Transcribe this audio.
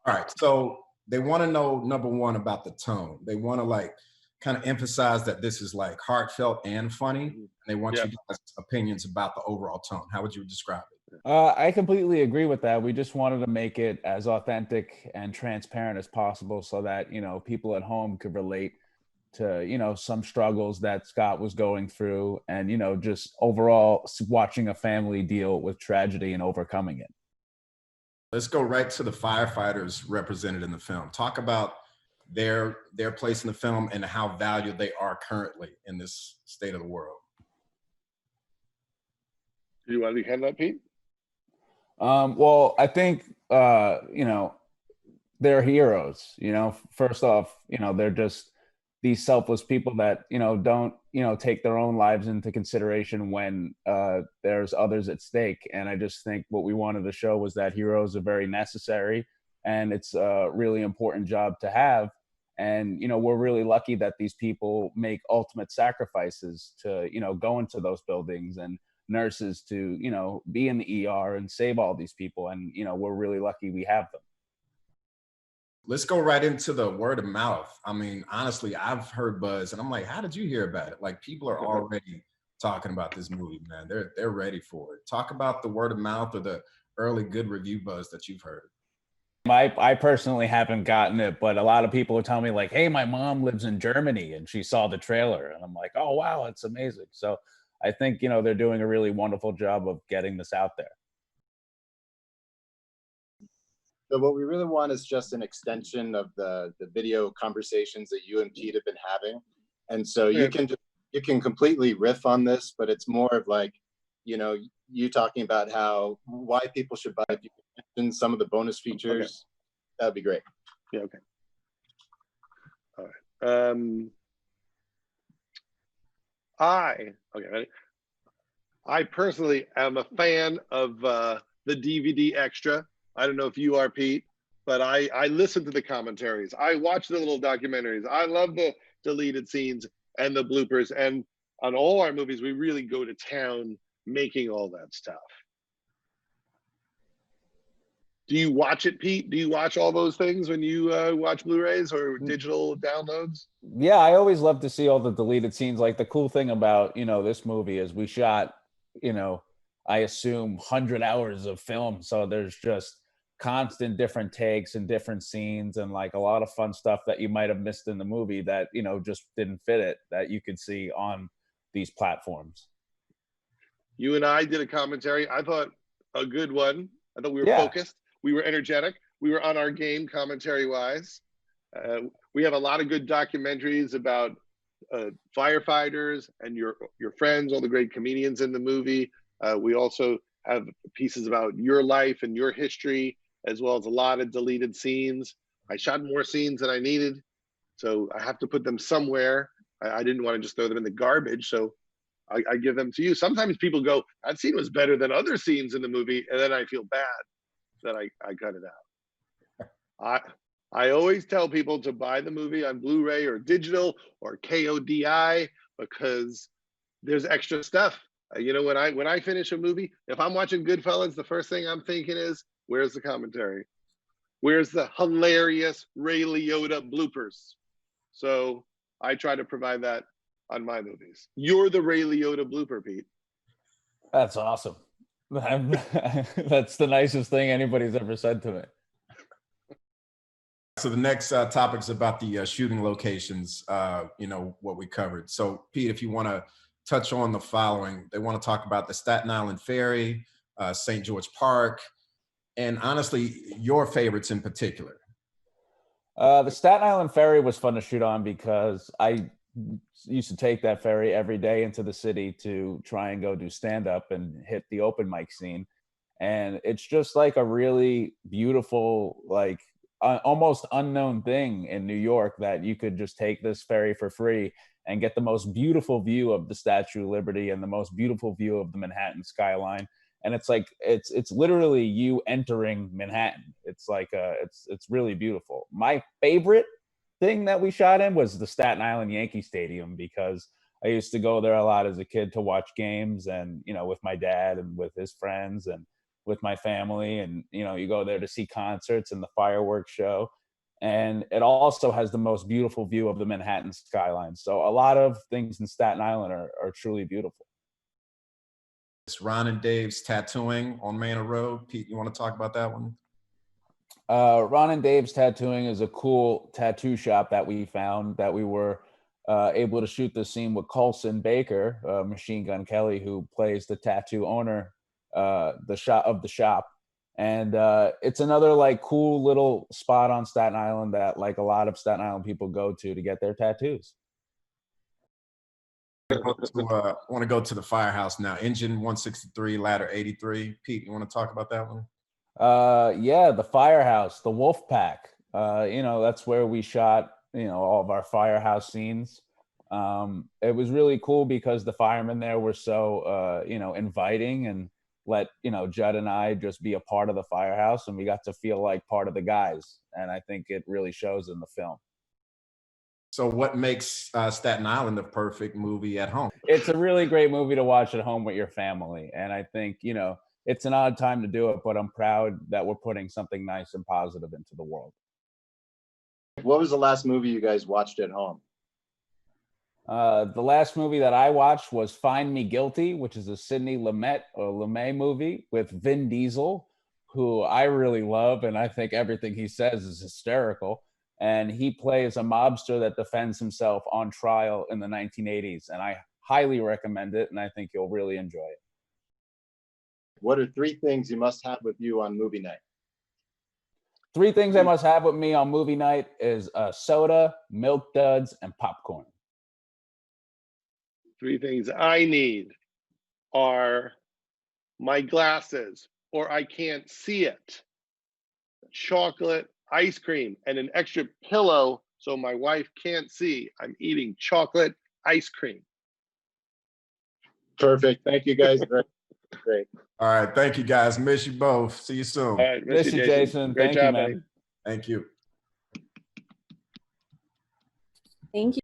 All right. So they want to know, number one, about the tone. They want to like kind of emphasize that this is like heartfelt and funny. And Mhm. they want you Yep. guys' opinions about the overall tone. How would you describe it? I completely agree with that. We just wanted to make it as authentic and transparent as possible so that, people at home could relate to, some struggles that Scott was going through and, just overall watching a family deal with tragedy and overcoming it. Let's go right to the firefighters represented in the film. Talk about their place in the film and how valued they are currently in this state of the world. Do you want to handle that, Pete? Well, I think, they're heroes, first off, they're just these selfless people that, don't, take their own lives into consideration when there's others at stake. And I just think what we wanted to show was that heroes are very necessary and it's a really important job to have. And, we're really lucky that these people make ultimate sacrifices to, go into those buildings and nurses to, be in the ER and save all these people. And, we're really lucky we have them. Let's go right into the word of mouth. I mean, honestly, I've heard buzz and I'm like, how did you hear about it? Like people are already talking about this movie, man. They're ready for it. Talk about the word of mouth or the early good review buzz that you've heard. I personally haven't gotten it, but a lot of people are telling me like, hey, my mom lives in Germany and she saw the trailer. And I'm like, oh, wow, it's amazing. So I think, they're doing a really wonderful job of getting this out there. So what we really want is just an extension of the video conversations that you and Pete have been having. And so you can completely riff on this, but it's more of like, you talking about why people should buy, if you can mention some of the bonus features, that'd be great. Yeah, okay. All right. Ready? I personally am a fan of the DVD extra. I don't know if you are, Pete, but I listen to the commentaries. I watch the little documentaries. I love the deleted scenes and the bloopers. And on all our movies, we really go to town making all that stuff. Do you watch it, Pete? Do you watch all those things when you watch Blu-rays or digital downloads? Yeah, I always love to see all the deleted scenes. Like the cool thing about, this movie is we shot, I assume 100 hours of film. So there's just constant different takes and different scenes and like a lot of fun stuff that you might have missed in the movie that, just didn't fit it that you could see on these platforms. You and I did a commentary. I thought a good one. I thought we were focused. We were energetic. We were on our game commentary wise. We have a lot of good documentaries about firefighters and your friends, all the great comedians in the movie. We also have pieces about your life and your history, as well as a lot of deleted scenes. I shot more scenes than I needed, so I have to put them somewhere. I didn't want to just throw them in the garbage, so I give them to you. Sometimes people go, that scene was better than other scenes in the movie, and then I feel bad that I cut it out. I always tell people to buy the movie on Blu-ray or digital or KODI because there's extra stuff. When I finish a movie, if I'm watching Goodfellas, the first thing I'm thinking is, where's the commentary? Where's the hilarious Ray Liotta bloopers? So I try to provide that on my movies. You're the Ray Liotta blooper, Pete. That's awesome. That's the nicest thing anybody's ever said to me. So the next topic is about the shooting locations, what we covered. So Pete, if you want to touch on the following, they want to talk about the Staten Island Ferry, St. George Park, and honestly, your favorites in particular. The Staten Island Ferry was fun to shoot on because I used to take that ferry every day into the city to try and go do stand-up and hit the open mic scene. And it's just like a really beautiful, like almost unknown thing in New York that you could just take this ferry for free and get the most beautiful view of the Statue of Liberty and the most beautiful view of the Manhattan skyline. And it's like, it's literally you entering Manhattan. It's like, it's really beautiful. My favorite thing that we shot in was the Staten Island Yankee Stadium because I used to go there a lot as a kid to watch games and, with my dad and with his friends. And with my family, and you go there to see concerts and the fireworks show. And it also has the most beautiful view of the Manhattan skyline. So a lot of things in Staten Island are truly beautiful. It's Ron and Dave's Tattooing on Manor Road. Pete, you want to talk about that one? Ron and Dave's Tattooing is a cool tattoo shop that we found, that we were able to shoot the scene with Colson Baker, Machine Gun Kelly, who plays the tattoo owner, the shop. And it's another like cool little spot on Staten Island that like a lot of Staten Island people go to get their tattoos. I want to go to the firehouse now. Engine 163, ladder 83. Pete, you want to talk about that one? Yeah, the firehouse, the Wolf Pack. That's where we shot, all of our firehouse scenes. It was really cool because the firemen there were so, inviting, and let, Judd and I just be a part of the firehouse, and we got to feel like part of the guys. And I think it really shows in the film. So what makes Staten Island the perfect movie at home? It's a really great movie to watch at home with your family. And I think, it's an odd time to do it, but I'm proud that we're putting something nice and positive into the world. What was the last movie you guys watched at home? The last movie that I watched was Find Me Guilty, which is a Sidney Lumet movie with Vin Diesel, who I really love, and I think everything he says is hysterical. And he plays a mobster that defends himself on trial in the 1980s, and I highly recommend it, and I think you'll really enjoy it. What are 3 things you must have with you on movie night? 3 things I must have with me on movie night is soda, Milk Duds, and popcorn. 3 things I need are my glasses, or I can't see it, chocolate, ice cream, and an extra pillow so my wife can't see I'm eating chocolate ice cream. Perfect. Thank you, guys. Great. All right. Thank you, guys. Miss you both. See you soon. All right, Miss you, Jason. Great Thank job, you, man. buddy. Thank you. Thank you.